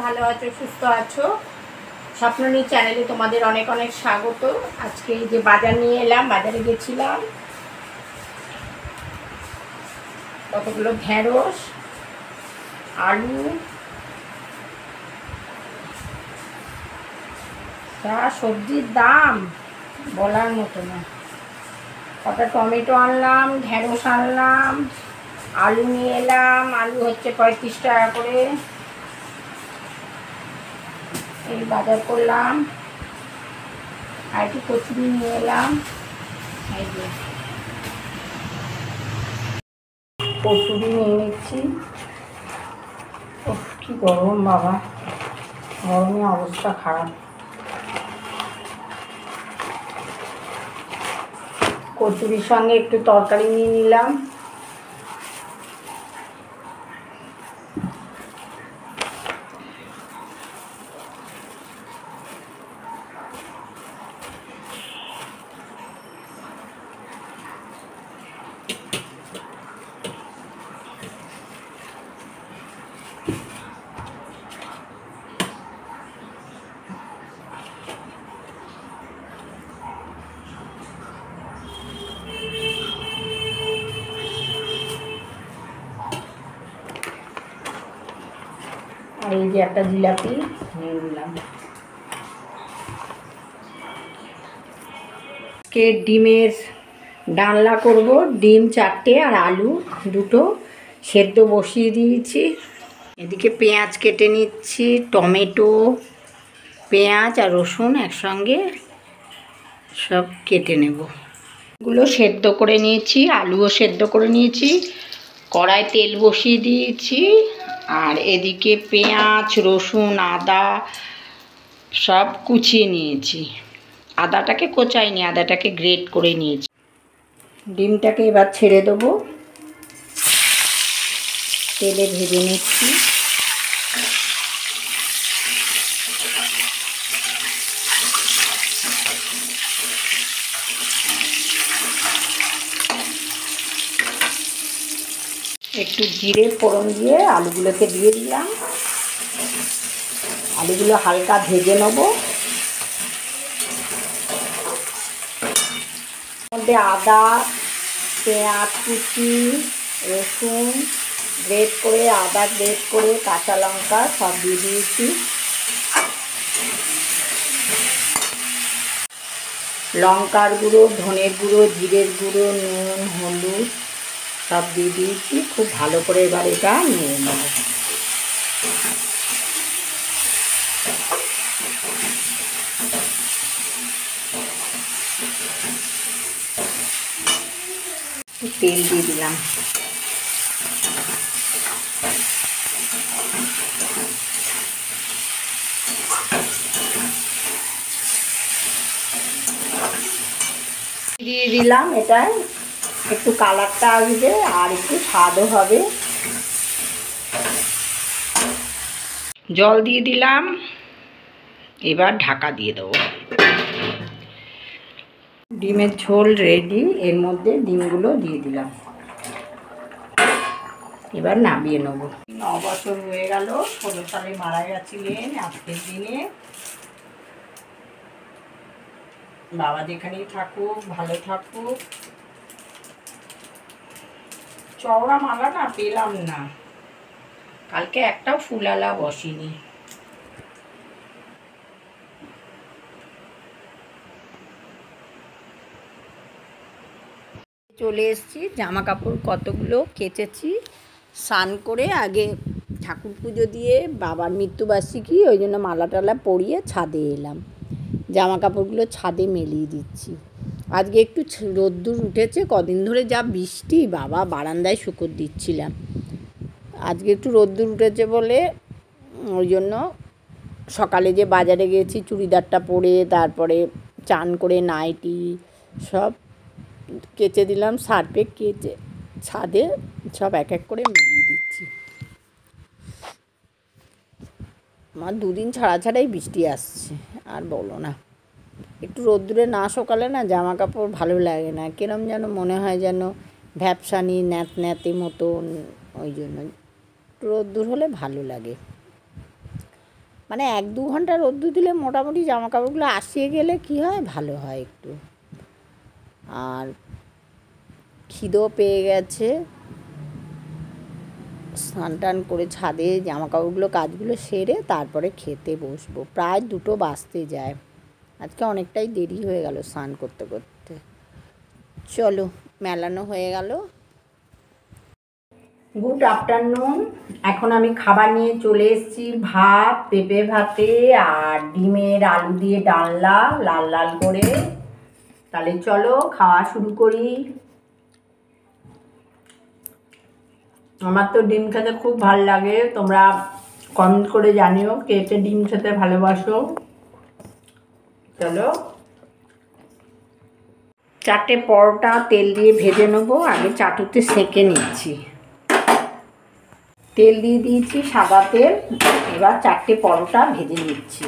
ভালো আছো, সুস্থ আছো। স্বপ্ননী চ্যানেলে তোমাদের অনেক অনেক স্বাগত। আজকে এই যে বাজার নিয়ে এলাম, বাজারে গেছিলাম। কতগুলো ঢেঁড়স, আলু, যা সবজির দাম বলার মতো না। কটা টমেটো আনলাম, ঢেঁড়স আনলাম, আলু নিয়ে এলাম। আলু হচ্ছে 35 টাকা করে। এই বাজার করলাম। আর একটু কচুরি নিয়ে এলাম। এই যে কচুরি নিয়ে নিচ্ছি। কি গরম বাবা, গরমে অবস্থা খারাপ। কচুরির সঙ্গে একটু তরকারি নিয়ে নিলাম। আর এই যে একটা জিলাপি নিয়ে নিলাম। আজকে ডিমের ডালনা করব। ডিম 4টে আর আলু 2টো সেদ্ধ বসিয়ে দিয়েছি। এদিকে পেঁয়াজ কেটে নিচ্ছি। টমেটো, পেঁয়াজ আর রসুন একসঙ্গে সব কেটে নেব। এগুলো সেদ্ধ করে নিয়েছি, আলুও সেদ্ধ করে নিয়েছি। কড়াই তেল বসিয়ে দিয়েছি। আর এদিকে পেঁয়াজ, রসুন, আদা সব কুচিয়ে নিয়েছি। আদাটাকে কোচাইনি, আদাটাকে গ্রেট করে নিয়েছি। ডিমটাকে এবার ছেড়ে দেবো, তেলে ভেজে নিচ্ছি। একটু জিরে ফোড়ন দিয়ে আলুগুলোকে দিয়ে দিলাম। আলুগুলো হালকা ভেজে নেব। মধ্যে আদা, পেঁয়াজ কুচি, রসুন গ্রেট করে, আদা গ্রেট করে, কাঁচা লঙ্কা সব দিয়ে দিয়েছি। লঙ্কার গুঁড়ো, ধনের গুঁড়ো, জিরের গুঁড়ো, নুন, হলুদ সব দিয়ে দিয়েছি। খুব ভালো করে এবার এটা নিয়ে নেব। তেল দিয়ে দিলাম। দিয়ে দিলাম, এটায় একটু কালারটা আসবে আর একটু স্বাদও হবে। জল দিয়ে দিলাম। এবার ঢাকা দিয়ে দেবো। ডিমের ঝোল রেডি। এর মধ্যে ডিমগুলো দিয়ে দিলাম। এবার নামিয়ে নেব। 9 বছর হয়ে গেল, 16 সালে মারা গেছিলেন। আজকের দিনে বাবা যেখানেই থাকুক, ভালো থাকুক। চওড়া মালা না পেলাম না, কালকে একটাও ফুলালা বসেনি। চলে এসেছি। জামা কাপড় কতগুলো কেচেছি। স্নান করে আগে ঠাকুর পুজো দিয়ে বাবার মৃত্যুবার্ষিকী, ওই জন্য মালা টালা পরিয়ে ছাদে এলাম। জামা কাপড়গুলো ছাদে মেলিয়ে দিচ্ছি। আজকে একটু রোদ্দুর উঠেছে। কদিন ধরে যা বৃষ্টি বাবা, বারান্দায় শুকর দিচ্ছিলাম। আজকে একটু রোদ্দুর উঠেছে বলে ওই জন্য সকালে যে বাজারে গেছি চুড়িদারটা পরে, তারপরে চান করে নাইটি সব কেচে দিলাম। সার্ফে কেচে ছাদে সব এক এক করে মিলিয়ে দিচ্ছি। আমার 2 দিন ছাড়া ছাড়াই বৃষ্টি আসছে, আর বলো না। একটু রোদ্দুরে না সকালে না জামা কাপড় ভালো লাগে না, কিরম যেন মনে হয় যেন ভ্যাপসানি ন্যাত ন্যাতে মতন। ওই জন্য রোদ্দুর হলে ভালো লাগে। মানে 1-2 ঘন্টা রোদ্দুর দিলে মোটামুটি জামা কাপড়গুলো আসিয়ে গেলে কী হয়, ভালো হয় একটু। আর খিদেও পেয়ে গেছে, স্নান টান করে ছাদে জামা কাপড়গুলো কাজগুলো সেরে তারপরে খেতে বসবো। প্রায় 2টো বাজতে যায়, আজকে অনেকটাই দেরি হয়ে গেল স্নান করতে করতে। চলো, মেলানো হয়ে গেল। Good afternoon. এখন আমি খাবার নিয়ে চলে এসেছি, ভাত, পেঁপে ভাতে আর ডিমের আলু দিয়ে ডালনা লাল লাল করে। তাহলে চলো খাওয়া শুরু করি। আমার তো ডিম খেতে খুব ভালো লাগে, তোমরা কমেন্ট করে জানিও কে কে ডিম খেতে ভালোবাসো। চলো, 4টে পরোটা তেল দিয়ে ভেজে নেবো। আগে চাটুতে সেঁকে নিচ্ছি, তেল দিয়ে দিয়েছি, সাদা তেল। এবার 4টে পরোটা ভেজে নিচ্ছি।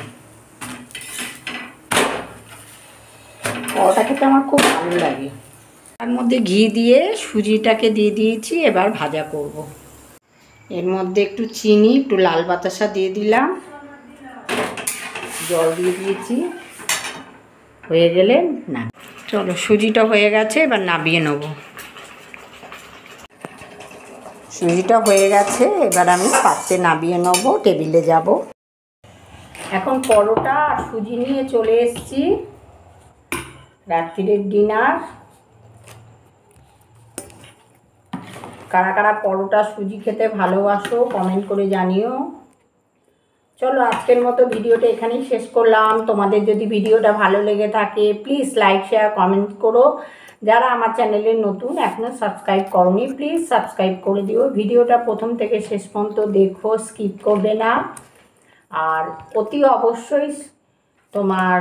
পরোটা খেতে আমার খুব ভালো লাগে। তার মধ্যে ঘি দিয়ে সুজিটাকে দিয়ে দিয়েছি, এবার ভাজা করব। এর মধ্যে একটু চিনি, একটু লাল বাতাসা দিয়ে দিলাম, জল দিয়ে দিয়েছি। হয়ে গেলে না, চলো, সুজিটা হয়ে গেছে, এবার নামিয়ে নেব। সুজিটা হয়ে গেছে, এবার আমি পাত্রে নামিয়ে নেব, টেবিলে যাব। এখন পরোটা আর সুজি নিয়ে চলে এসেছি রাত্রির ডিনার। কারা কারা পরোটা সুজি খেতে ভালোবাসো কমেন্ট করে জানিও। চলো, আজকের মতো ভিডিওটা এখানেই শেষ করলাম। তোমাদের যদি ভিডিওটা ভালো লেগে থাকে প্লিজ লাইক শেয়ার কমেন্ট করো। যারা আমার চ্যানেলে নতুন এখনও সাবস্ক্রাইব করোনি প্লিজ সাবস্ক্রাইব করে দিও। ভিডিওটা প্রথম থেকে শেষ পর্যন্ত দেখো, স্কিপ করবে না। আর অতি অবশ্যই তোমার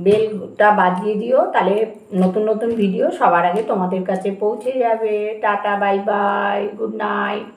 বেলটা বাজিয়ে দিও, তাহলে নতুন নতুন ভিডিও সবার আগে তোমাদের কাছে পৌঁছে যাবে। Tata, bye bye, good night.